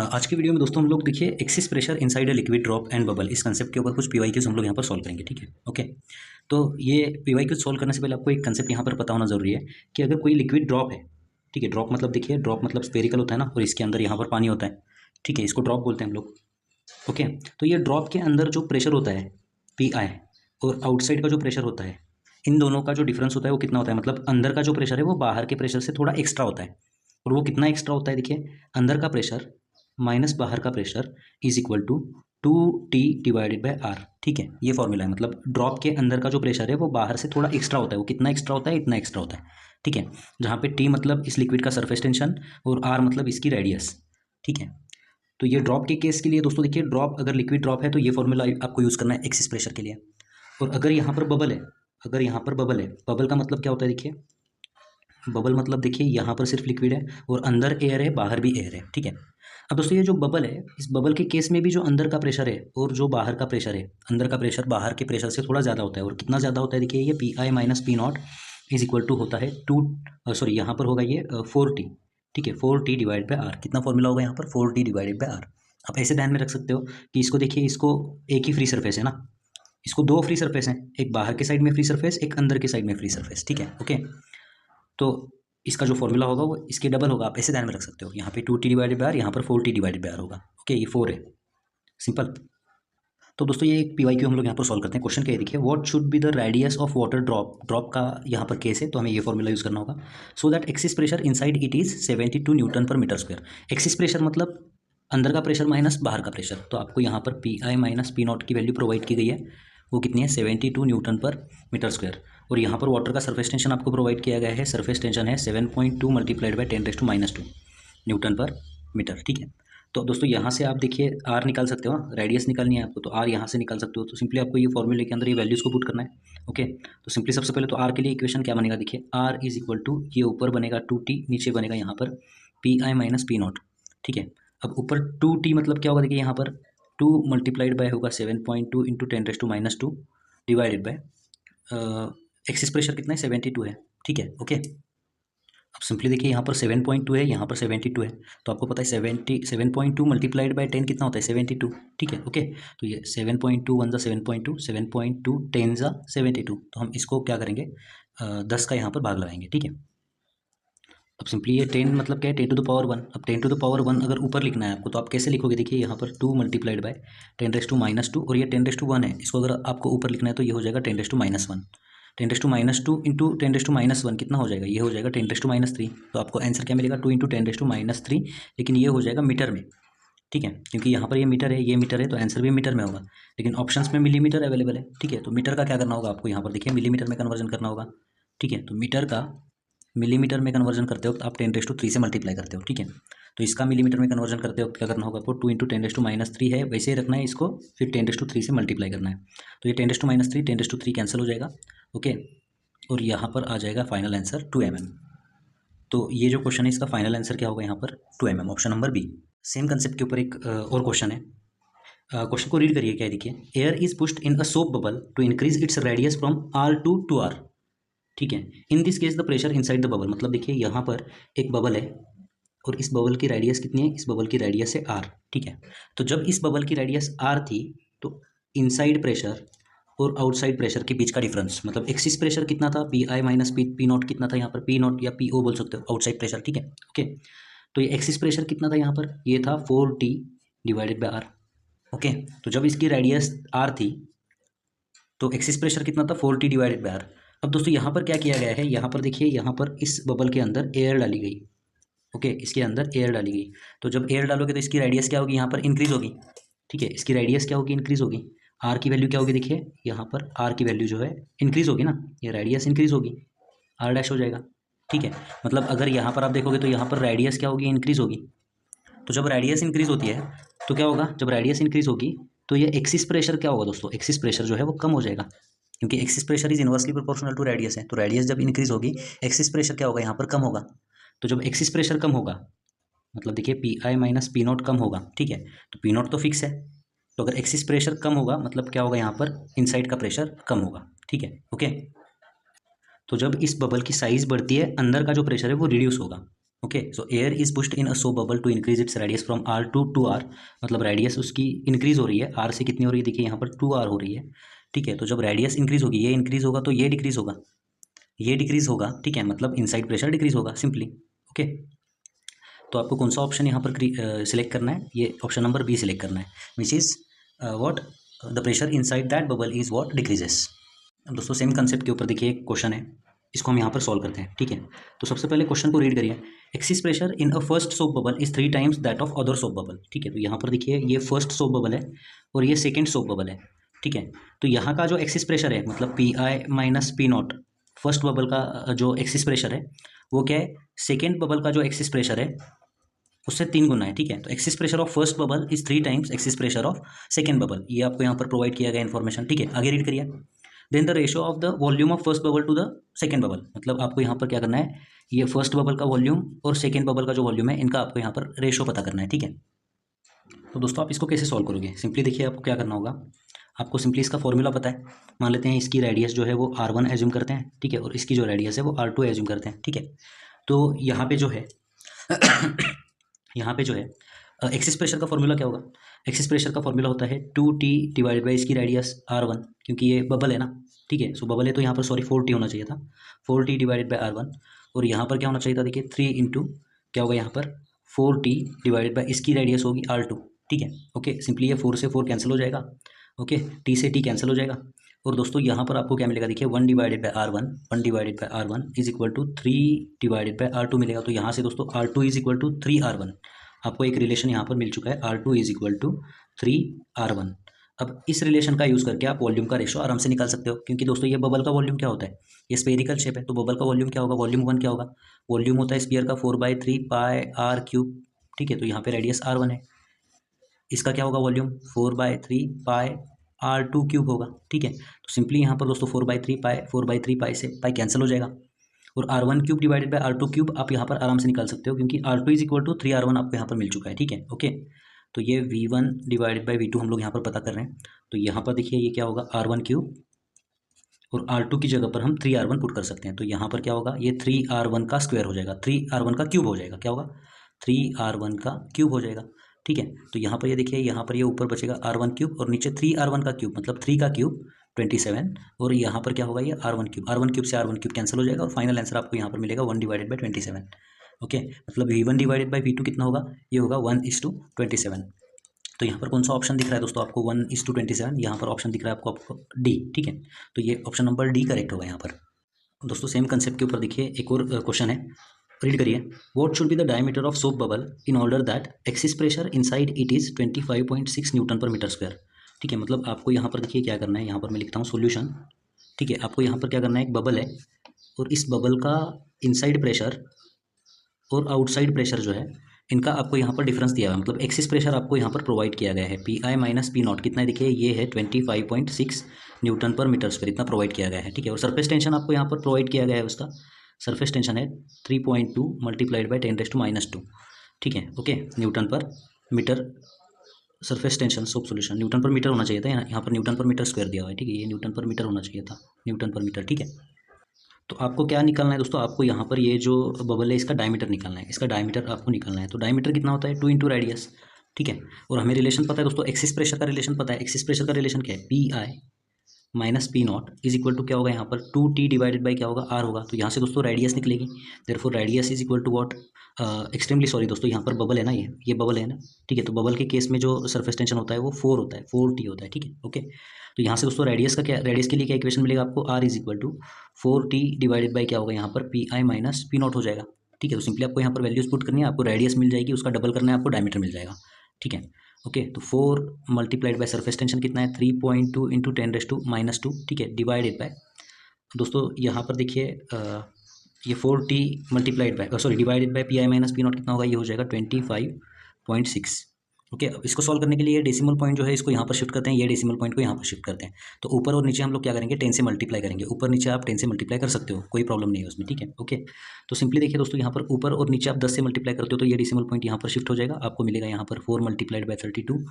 आज की वीडियो में दोस्तों हम लोग देखिए axis pressure inside a liquid drop and bubble इस कंसेप्ट के ऊपर कुछ पीवाईक्यूज हम लोग यहाँ पर सॉल्व करेंगे। ठीक है, ओके। तो ये पीवाईक्यूज सॉल्व करने से पहले आपको एक कंसेप्ट यहाँ पर पता होना जरूरी है कि अगर कोई लिक्विड ड्रॉप है, ठीक है, ड्रॉप मतलब देखिए, ड्रॉप मतलब स्पेरिकल होता है ना, और इसके अंदर यहाँ पर पानी होता है, ठीक है, इसको ड्रॉप बोलते हैं हम लोग। ओके, तो ये ड्रॉप के अंदर जो प्रेशर होता है पी आई, और आउटसाइड का जो प्रेशर होता है, इन दोनों का जो डिफरेंस होता है वो कितना होता है, मतलब अंदर का जो प्रेशर है वो बाहर के प्रेशर से थोड़ा एक्स्ट्रा होता है। और वो कितना एक्स्ट्रा होता है, देखिए, अंदर का प्रेशर माइनस बाहर का pressure is equal to 2T divided by R. ठीक है, ये फॉर्मूला है, मतलब ड्रॉप के अंदर का जो प्रेशर है वो बाहर से थोड़ा एक्स्ट्रा होता है। वो कितना एक्स्ट्रा होता है, इतना एक्स्ट्रा होता है। ठीक है, जहाँ पे टी मतलब इस लिक्विड का सरफेस टेंशन और आर मतलब इसकी रेडियस। ठीक है, तो ये ड्रॉप के केस के लिए दोस्तों देखिए, ड्रॉप अगर लिक्विड ड्रॉप है तो ये फॉर्मूला आपको यूज़ करना है एक्सिस प्रेशर के लिए। और अगर यहाँ पर बबल है, अगर यहाँ पर बबल है, बबल का मतलब क्या होता है, देखिए, बबल मतलब देखिए यहाँ पर सिर्फ लिक्विड है और अंदर एयर है, बाहर भी एयर है। ठीक है, अब दोस्तों ये जो बबल है, इस बबल के केस में भी जो अंदर का प्रेशर है और जो बाहर का प्रेशर है, अंदर का प्रेशर बाहर के प्रेशर से थोड़ा ज़्यादा होता है। और कितना ज़्यादा होता है, देखिए, ये P I minus P naught is equal to होता है यहाँ पर होगा ये 4T। ठीक है, 4T डिवाइड बाय आर। कितना फॉर्मूला होगा यहाँ पर, 4T डिवाइडेड बाय आर। आप ऐसे ध्यान में रख सकते हो कि इसको देखिए, इसको एक ही फ्री सरफेस है ना, इसको दो फ्री सरफेस हैं, एक बाहर के साइड में फ्री सरफेस, एक अंदर के साइड में फ्री सरफेस। ठीक है, ओके। तो इसका जो फॉर्मूला होगा वो इसके डबल होगा, आप ऐसे ध्यान में रख सकते हो। यहाँ पे 2T डिवाइडेड बाय आर, यहाँ पर 4T डिवाइडेड बाय आर होगा। ओके, ये 4 है, सिंपल। तो दोस्तों ये एक पीवाईक्यू हम लोग यहाँ पर सॉल्व करते हैं। क्वेश्चन क्या है, देखिए, what should be the radius of water drop. Drop का यहाँ पर केस है तो हमें ये फॉर्मूला यूज़ करना होगा। So that axis pressure inside it is 72 Newton पर मीटर स्क्वायर। एक्सिस प्रेशर मतलब अंदर का प्रेशर माइनस बाहर का प्रेशर। तो आपको यहाँ पर P I minus P not की वैल्यू प्रोवाइड की गई है, वो कितनी है, 72 न्यूटन पर मीटर स्क्वायर। और यहाँ पर वाटर का सरफेस टेंशन आपको प्रोवाइड किया गया है, सरफेस टेंशन है 7.2 मल्टीप्लाइड बाई 10⁻² न्यूटन पर मीटर। ठीक है, तो दोस्तों यहाँ से आप देखिए आर निकाल सकते हो, रेडियस निकालनी है आपको, तो आर यहाँ से निकाल सकते हो। तो सिंपली आपको ये फॉर्मूले के अंदर ये वैल्यूज़ को पुट करना है। ओके, तो सिंपली सबसे पहले तो आर के लिए इक्वेशन क्या बनेगा, देखिए, आर इज इक्वल टू, ये ऊपर बनेगा 2T, नीचे बनेगा यहाँ पर P I minus P not. ठीक है, अब ऊपर 2T मतलब क्या होगा, देखिए, यहाँ पर 2 मल्टीप्लाइड बाय होगा 7.2 into 10⁻² divided by Axis pressure कितना है, 72 है। ठीक है, ओके। अब सिंपली देखिए, यहाँ पर 7.2 है, यहाँ पर 72 है, तो आपको पता है 7.2 मल्टीप्लाइड बाय 10 कितना होता है, 72। ठीक है, ओके। तो ये 7.2 1 ज़ा 7.2, 7.2 10 ज़ा 72, तो हम इसको क्या करेंगे, 10 का यहाँ पर भाग लगाएंगे। ठीक है, अब सिंपली ये 10 मतलब क्या है, 10⁻1। अब 10⁻1 अगर ऊपर लिखना है आपको तो आप कैसे लिखोगे, देखिए, यहाँ पर 2 मल्टीप्लाइड बाय 10⁻², और ये 10⁻1 है, इसको अगर आपको ऊपर लिखना है तो ये हो जाएगा 10⁻1। 10⁻² इंटू 10⁻1 कितना हो जाएगा, ये हो जाएगा 10⁻3। तो आपको आंसर क्या मिलेगा, 2 इंटू 10⁻3, लेकिन ये हो जाएगा मीटर में। ठीक है, क्योंकि यहाँ पर ये मीटर है, ये मीटर है, तो आंसर भी मीटर में होगा, लेकिन ऑप्शंस में मिलीमीटर अवेलेबल है। ठीक है, तो मीटर का क्या करना होगा आपको, यहाँ पर देखिए मिलीमीटर में कन्वर्जन करना होगा। ठीक है, तो मीटर का मिलीमीटर में कन्वर्जन करते वक्त आप 10⁻3 से मल्टीप्लाई करते हो। ठीक है, तो इसका मिलीमीटर में कन्वर्जन करते वक्त क्या करना होगा आपको, 2 इंटू 10⁻3 है, वैसे ही रखना है इसको, फिर 10⁻3 से मल्टीप्लाई करना है। तो ये 10⁻3 10⁻3 कैंसिल हो जाएगा। ओके, और यहाँ पर आ जाएगा फाइनल आंसर 2 mm। तो ये जो क्वेश्चन है इसका फाइनल आंसर क्या होगा, यहाँ पर 2 mm, option number B. Same concept के ऊपर एक और क्वेश्चन है। क्वेश्चन को रीड करिए, क्या है, देखिए, air is pushed in a soap bubble to increase its radius from R to R। ठीक है, in this case the pressure inside the bubble, मतलब देखिए यहाँ पर एक बबल है और इस बबल की रेडियस कितनी है, इस बबल की रेडियस है R। ठीक है, तो जब इस बबल की रेडियस R थी तो इनसाइड प्रेशर और आउटसाइड प्रेशर के बीच का डिफरेंस, मतलब एक्सिस प्रेशर कितना था, P I minus P not कितना था, यहाँ पर पी नॉट या पी ओ बोल सकते हो, आउटसाइड प्रेशर। ठीक है, ओके। तो ये एक्सिस प्रेशर कितना था, यहाँ पर ये था 4T divided by are. Okay, तो जब इसकी रेडियस R थी तो एक्सिस प्रेशर कितना था, 4T डिवाइडेड बाय आर। अब दोस्तों यहाँ पर क्या किया गया है, यहाँ पर देखिए, यहाँ पर इस बबल के अंदर एयर डाली गई। ओके, इसके अंदर एयर डाली गई, तो जब एयर डालोगे तो इसकी रेडियस क्या होगी, यहाँ पर इंक्रीज होगी। ठीक है, इसकी रेडियस क्या होगी, इंक्रीज होगी। आर की वैल्यू क्या होगी, देखिए, यहाँ पर आर की वैल्यू जो है इंक्रीज होगी ना, ये रेडियस इंक्रीज होगी, आर डैश हो जाएगा। ठीक है, मतलब अगर यहाँ पर आप देखोगे तो यहाँ पर रेडियस क्या होगी, इंक्रीज होगी। तो जब रेडियस इंक्रीज होती है तो क्या होगा, जब रेडियस इंक्रीज होगी तो ये एक्सिस प्रेशर क्या होगा दोस्तों, एक्सिस प्रेशर जो है वो कम हो जाएगा, क्योंकि excess pressure is inversely proportional to radius है। तो रेडियस जब इंक्रीज होगी, एक्सिस प्रेशर क्या होगा, यहाँ पर कम होगा। तो जब एक्सिस प्रेशर कम होगा, मतलब देखिए P I minus P not come होगा। ठीक है, तो पी नॉट तो फिक्स है, तो अगर एक्सिस प्रेशर कम होगा मतलब क्या होगा, यहाँ पर इनसाइड का प्रेशर कम होगा। ठीक है, ओके। तो जब इस बबल की साइज बढ़ती है, अंदर का जो प्रेशर है वो रिड्यूस होगा। Okay, so air is pushed in a soap bubble to increase its radius from R to R, मतलब रेडियस उसकी इंक्रीज हो रही है, आर से कितनी हो रही है, देखिए यहाँ पर 2r हो रही है, ठीक है। तो जब रेडियस इंक्रीज होगी, ये इंक्रीज होगा तो ये डिक्रीज होगा, ये डिक्रीज होगा, ठीक है, मतलब इनसाइड प्रेशर डिक्रीज होगा सिंपली। ओके, तो आपको कौन सा ऑप्शन यहाँ पर सिलेक्ट करना है, ये ऑप्शन नंबर बी सिलेक्ट करना है, which is what the pressure inside that bubble is what decreases. अब दोस्तों सेम कंसेप्ट के ऊपर देखिए एक क्वेश्चन है, इसको हम यहाँ पर सॉल्व करते हैं, ठीक है। तो सबसे पहले क्वेश्चन को रीड करिए। Axis pressure in a first soap bubble is 3 times that of other soap bubble, ठीक है। तो यहाँ पर देखिए ये फर्स्ट सोप बबल है और ये सेकेंड सोप बबल है, ठीक है। तो यहाँ का जो एक्सिस प्रेशर है, मतलब P I minus P not, first bubble का जो एक्सिस प्रेशर है वो क्या है, सेकेंड बबल का जो एक्सिस प्रेशर है उससे 3 गुना है, ठीक है। तो axis pressure of first bubble is 3 times axis pressure of second bubble, ये आपको यहाँ पर प्रोवाइड किया गया इन्फॉर्मेशन, ठीक है। आगे रीड करिए। Then the ratio of the volume of first bubble to the second bubble, मतलब आपको यहाँ पर क्या करना है, ये फर्स्ट बबल का वॉल्यूम और सेकेंड बबल का जो वॉल्यूम है इनका आपको यहाँ पर रेशियो पता करना है, ठीक है। तो दोस्तों आप इसको कैसे सॉल्व करोगे, सिंपली देखिए आपको क्या करना होगा, आपको सिंपली इसका फॉर्मूला पता है, मान लेते हैं इसकी रेडियस जो है वो r1 एज्यूम करते हैं, ठीक है, और इसकी जो रेडियस है वो r2 एज्यूम करते हैं, ठीक है। तो यहाँ पे जो है यहाँ पे जो है एक्सिस प्रेशर का फॉर्मूला क्या होगा, एक्सिस प्रेशर का फॉर्मूला होता है 2t डिवाइडेड बाई इसकी रेडियस r1, क्योंकि ये बबल है ना, ठीक है। सो बबल है तो यहाँ पर सॉरी 4t होना चाहिए था, 4t डिवाइडेड बाई r1, और यहाँ पर क्या होना चाहिए था, देखिए 3 इंटू क्या होगा यहाँ पर 4t डिवाइडेड बाई इसकी रेडियस होगी r2, ठीक है। ओके, सिंपली ये 4 से 4 कैंसिल हो जाएगा, ओके, t से t कैंसिल हो जाएगा, और दोस्तों यहाँ पर आपको क्या मिलेगा, देखिए 1 divided by r1, 1 divided by r1 is equal to 3 divided by r2 मिलेगा। तो यहाँ से दोस्तों r2 is equal to 3r1, आपको एक रिलेशन यहाँ पर मिल चुका है, R2 is equal to 3r1। अब इस रिलेशन का यूज़ करके आप वॉल्यूम का रेशो आराम से निकाल सकते हो, क्योंकि दोस्तों ये बबल का वॉल्यूम क्या होता है, ये स्पेरिकल शेप है, तो बबल का वॉल्यूम क्या होगा, वॉल्यूम 1 क्या होगा, वॉल्यूम होता है स्फीयर का 4/3 पाई r क्यूब, ठीक है। तो यहाँ पे रेडियस r1 है, इसका क्या होगा वॉल्यूम 4/3 पाई r2 क्यूब होगा, ठीक है। तो सिंपली यहाँ पर दोस्तों 4/3 पाई से पाई कैंसिल हो जाएगा, और r1 cube divided by r2 cube आप यहाँ पर आराम से निकाल सकते हो, क्योंकि r2 is equal to 3r1 आपको यहाँ पर मिल चुका है, ठीक है। ओके, तो ये v1 डिवाइडेड बाई v2 हम लोग यहाँ पर पता कर रहे हैं, तो यहाँ पर देखिए ये क्या होगा r1 क्यूब, और r2 की जगह पर हम 3r1 पुट कर सकते हैं, तो यहाँ पर क्या होगा, ये 3r1 का स्क्वायर हो जाएगा, 3r1 का क्यूब हो जाएगा, क्या होगा 3r1 का क्यूब हो जाएगा, ठीक है। तो यहाँ पर ये देखिए, यहाँ पर ये ऊपर बचेगा r1 क्यूब और नीचे 3r1 का क्यूब, मतलब 3 का क्यूब 27, और यहाँ पर क्या होगा, ये r1 क्यूब से r1 क्यूब कैंसिल हो जाएगा, और फाइनल आंसर आपको यहाँ पर मिलेगा 1 डिवाइडेड बाई 27। ओके, मतलब v1 डिवाइडेड बाई v2 कितना होगा, ये होगा 1:27। तो यहाँ पर कौन सा ऑप्शन दिख रहा है दोस्तों आपको, 1:27, यहाँ पर ऑप्शन दिख रहा है आपको डी, ठीक है। तो ये ऑप्शन नंबर डी करेक्ट होगा यहाँ पर। दोस्तों सेम कंसेप्ट के ऊपर देखिए एक और क्वेश्चन है, रीड करिए। What should be the diameter of soap bubble in order that axis pressure inside it is 25.6 Newton पर मीटर स्क्वायर, ठीक है। मतलब आपको यहाँ पर देखिए क्या करना है, यहाँ पर मैं लिखता हूँ सॉल्यूशन, ठीक है। आपको यहाँ पर क्या करना है, एक बबल है और इस बबल का इनसाइड प्रेशर और आउटसाइड प्रेशर जो है इनका आपको यहाँ पर डिफरेंस दिया हुआ है, मतलब एक्सिस प्रेशर आपको यहाँ पर प्रोवाइड किया गया है, P I minus P not कितना है, देखिए ये है 25.6 न्यूटन पर मीटर स्क्वायर, इतना प्रोवाइड किया गया है, ठीक है। और सरफेस टेंशन आपको यहाँ पर प्रोवाइड किया गया है, उसका सरफेस टेंशन है 3.2 मल्टीप्लाइड बाई 10⁻², ठीक है। ओके, न्यूटन पर metre surface tension soap solution, newton पर मीटर होना चाहिए था, यहाँ पर न्यूटन पर मीटर स्क्वायर दिया हुआ है, ठीक है, ये न्यूटन पर मीटर होना चाहिए था, न्यूटन पर मीटर, ठीक है। तो आपको क्या निकालना है दोस्तों, आपको यहाँ पर ये जो बबल है इसका डायमीटर निकालना है, इसका डायमीटर आपको निकालना है। तो डायमीटर कितना होता है, 2 इंटू रेडियस, ठीक है। और हमें रिलेशन पता है दोस्तों, एक्सिस प्रेशर का रिलेशन पता है, एक्सिस प्रेशर का रिलेशन क्या है, P I minus P naught is equal to क्या होगा यहाँ पर 2t डिवाइडेड बाई क्या होगा r होगा। तो यहाँ से दोस्तों रेडियस निकलेगी, therefore radius is equal to what, extremely sorry दोस्तों, यहाँ पर बबल है ना, ये बबल है ना, ठीक है। तो बबल के केस में जो सरफेस टेंशन होता है वो 4 होता है, 4t होता है, ठीक है। ओके, तो यहाँ से दोस्तों रेडियस का क्या, रेडियस के लिए क्या इक्वेशन मिलेगा आपको, r is equal to 4t divided by क्या होगा यहाँ पर P I minus P naught हो जाएगा, ठीक है। तो सिंपली आपको यहाँ पर वैल्यूज पुट करनी है, आपको रेडियस मिल जाएगी, उसका डबल करना है, आपको डायमीटर मिल जाएगा, ठीक है। ओके, तो 4 मल्टीप्लाइड बाय सरफेस टेंशन कितना है, 3.2 इंटू 10⁻², ठीक है, डिवाइडेड बाय दोस्तों यहाँ पर देखिए ये 4t multiplied by sorry divided by P I minus P not कितना होगा, ये हो जाएगा 25.6। ओके, अब इसको सॉल्व करने के लिए डेसिमल पॉइंट जो है इसको यहाँ पर शिफ्ट करते हैं, ये डेसिमल पॉइंट को यहाँ पर शिफ्ट करते हैं, तो ऊपर और नीचे हम लोग क्या करेंगे, 10 से मल्टीप्लाई करेंगे, ऊपर नीचे आप 10 से मल्टीप्लाई कर सकते हो, कोई प्रॉब्लम नहीं है उसमें, ठीक है। ओके, तो सिंपली देखिए दोस्तों, यहाँ पर ऊपर और नीचे आप 10 से मल्टीप्लाई करते हो तो ये डेसिमल पॉइंट यहाँ पर शिफ्ट हो जाएगा, आपको मिलेगा यहाँ पर 4 मल्टीप्लाइड बाई 32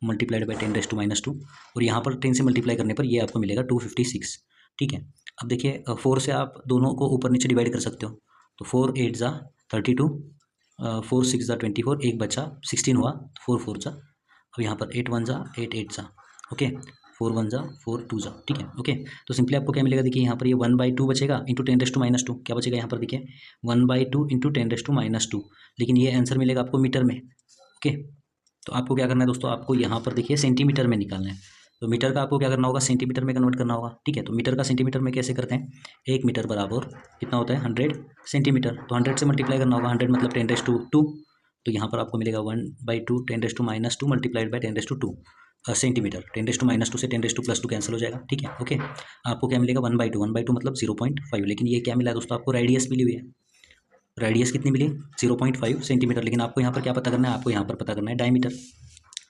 मल्टीप्लाइड बाई 10⁻², और यहाँ पर 10 से मल्टीप्लाई करने पर ये आपको मिलेगा 256, ठीक है। अब देखिए 4 से आप दोनों को ऊपर नीचे डिवाइड कर सकते हो, तो 4 8 जा 32, 4 6 ज़ा 24, एक बचा 16 हुआ, 4 4 ज़ा, अब यहाँ पर 8 1 ज़ा 8 8 ज़ा, ओके, 4 1 ज़ा 4 2 ज़ा, ठीक है, ओके। तो सिंपली आपको क्या मिलेगा, देखिए यहाँ पर ये 1/2 बचेगा इंटू 10⁻², क्या बचेगा यहाँ पर, देखिए 1/2 इंटू 10⁻², लेकिन ये आंसर मिलेगा आपको मीटर में, ओके। तो आपको क्या करना है दोस्तों, आपको यहाँ पर देखिए सेंटीमीटर में निकालना है, तो मीटर का आपको क्या करना होगा, सेंटीमीटर में कन्वर्ट करना होगा, ठीक है। तो मीटर का सेंटीमीटर में कैसे करते हैं, 1 मीटर बराबर कितना होता है 100 सेंटीमीटर, तो 100 से मल्टीप्लाई करना होगा, 100 मतलब 10⁻², तो यहाँ पर आपको मिलेगा 1/2 10⁻² मल्टीप्लाइड बाई 10⁻², सेंटीमीटर, 10⁻² से 10⁻+2 कैंसिल हो जाएगा, ठीक है, ओके। आपको क्या मिलेगा 1/2 मतलब 0.5, लेकिन ये क्या मिला है दोस्तों, आपको रेडियस मिली हुई है, रेडियस कितनी मिली 0.5 सेंटीमीटर, लेकिन आपको यहाँ पर क्या पता करना है, आपको यहाँ पर पता करना है डायमीटर,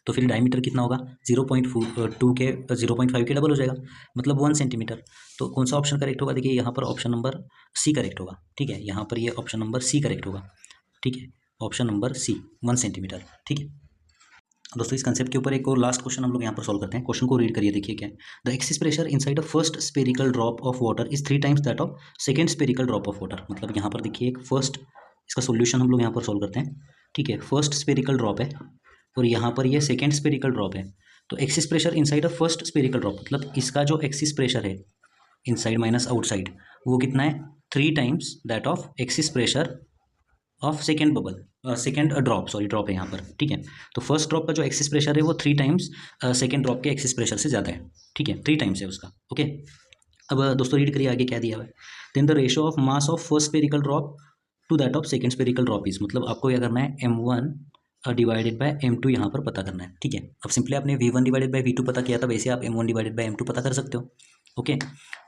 तो फिर डायमीटर कितना होगा 0.2 के 0.5 के डबल हो जाएगा, मतलब 1 सेंटीमीटर। तो कौन सा ऑप्शन करेक्ट होगा, देखिए यहाँ पर ऑप्शन नंबर सी करेक्ट होगा, ठीक है, यहाँ पर ये ऑप्शन नंबर सी करेक्ट होगा, ठीक है, ऑप्शन नंबर सी 1 सेंटीमीटर, ठीक है। दोस्तों इस कंसेप्ट के ऊपर एक और लास्ट क्वेश्चन हम लोग यहाँ पर सॉल्व करते हैं, क्वेश्चन को रीड करिए, देखिए क्या है, the axis pressure inside a first spherical drop of water is 3 times that of second spherical drop of water, मतलब यहाँ पर देखिए एक फर्स्ट, इसका सोल्यूशन हम लोग यहाँ पर सॉल्व करते हैं, ठीक है, फर्स्ट स्पेरिकल ड्रॉप है और यहाँ पर ये सेकेंड स्पेरिकल ड्रॉप है, तो axis pressure inside a first spherical drop, मतलब इसका जो एक्सिस प्रेशर है इनसाइड माइनस आउटसाइड वो कितना है 3 times that of axis pressure of second bubble, second drop, sorry drop है यहाँ पर, ठीक है। तो फर्स्ट ड्रॉप का जो एक्सिस प्रेशर है वो 3 टाइम्स सेकेंड ड्रॉप के एक्सिस प्रेशर से ज़्यादा है, ठीक है, 3 टाइम्स है उसका, ओके। अब दोस्तों रीड करिए आगे क्या दिया हुआ है, then the ratio of mass of first spherical drop to that of second spherical drop is, मतलब आपको क्या करना है m1 डिवाइडेड बाय m2 यहाँ पर पता करना है, ठीक है। अब सिंपली आपने v1 डिवाइडेड बाय v2 पता किया था, वैसे आप m1 डिवाइडेड बाय m2 पता कर सकते हो, ओके।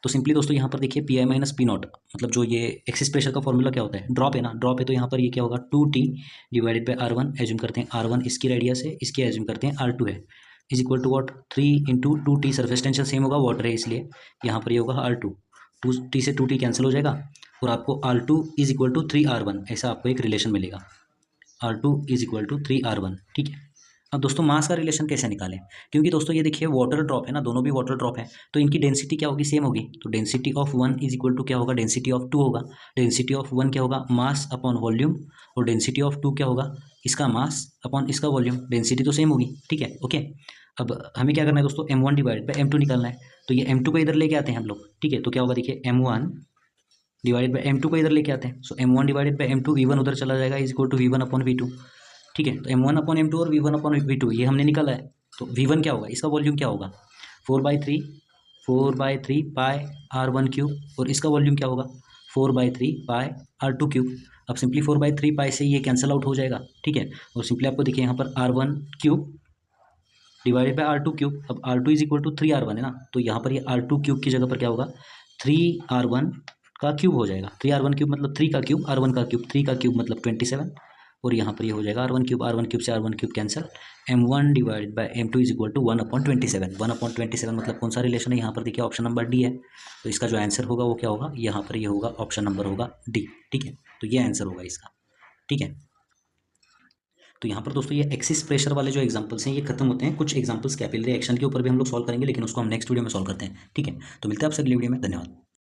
तो सिंपली दोस्तों यहाँ पर देखिए P I minus P not, मतलब जो ये एक्सिस प्रेशर का फॉर्मूला क्या होता है, ड्रॉप है ना, ड्रॉप है, तो यहाँ पर ये क्या होगा 2t divided bye r1, assume करते हैं r1 इसकी रेडियस है, इसकी एज्यूम करते हैं r2 है, is equal to what 3 into 2t, surface tension same होगा, वाटर है इसलिए यहाँ पर ये होगा r2, 2t से 2t कैंसिल हो जाएगा और आपको r2 is equal to 3r1, ऐसा आपको एक रिलेशन मिलेगा, r2 is equal to 3r1, ठीक है। अब दोस्तों मास का रिलेशन कैसे निकालें, क्योंकि दोस्तों ये देखिए वाटर ड्रॉप है ना, दोनों भी वाटर ड्रॉप है, तो इनकी डेंसिटी क्या होगी, सेम होगी, तो density of 1 is equal to क्या होगा, डेंसिटी ऑफ 2 होगा, डेंसिटी ऑफ 1 क्या होगा मास अपॉन वॉल्यूम, और डेंसिटी ऑफ 2 क्या होगा इसका मास अपॉन इसका वॉल्यूम, डेंसिटी तो सेम होगी, ठीक है, ओके। अब हमें क्या करना है दोस्तों, m1 डिवाइड बाई m2 निकालना है, तो ये m2 को इधर लेके आते हैं हम लोग, ठीक है, तो क्या होगा देखिए m1 डिवाइडेड बाई m2 को इधर लेके आते हैं, सो m1 divided by m2, v1 उधर चला जाएगा is equal to v1 upon v2, ठीक है। तो m1 अपॉन m2 और v1 अपॉन v2 ये हमने निकाला है, तो v1 क्या होगा, इसका वॉल्यूम क्या होगा 4/3 पाई r1 क्यूब, और इसका वॉल्यूम क्या होगा 4/3 पाई r2 क्यूब। अब सिंपली 4/3 पाई से ये कैंसिल आउट हो जाएगा, ठीक है, और सिंपली आपको देखिए यहाँ पर r1 cube divided by r2 cube, अब r2 is equal to 3r1 है ना, तो यहाँ पर ये r2 क्यूब की जगह पर क्या होगा 3r1 का क्यूब हो जाएगा, 3r1 क्यूब मतलब 3 का क्यूब, r1 का क्यूब 3 का क्यूब मतलब 27, और यहाँ पर ये हो जाएगा r1 क्यूब से r1 cube cancel, m1 divided by m2 is equal to 1/27, 1/27 मतलब कौन सा रिलेशन है, यहाँ पर देखिए ऑप्शन नंबर डी है, तो इसका जो आंसर होगा वो क्या होगा, यहाँ पर ये होगा ऑप्शन नंबर होगा डी, ठीक है, तो ये आंसर होगा इसका, ठीक है। तो यहाँ पर दोस्तों ये एक्सिस प्रेशर वाले जो एग्जांपल्स हैं ये खत्म होते हैं, कुछ एग्जांपल्स कैपिलरी एक्शन के ऊपर भी हम लोग सॉल्व करेंगे, लेकिन उसको हम नेक्स्ट वीडियो में सॉल्व करते हैं, ठीक है। तो मिलते हैं आपसे अगली वीडियो में, धन्यवाद।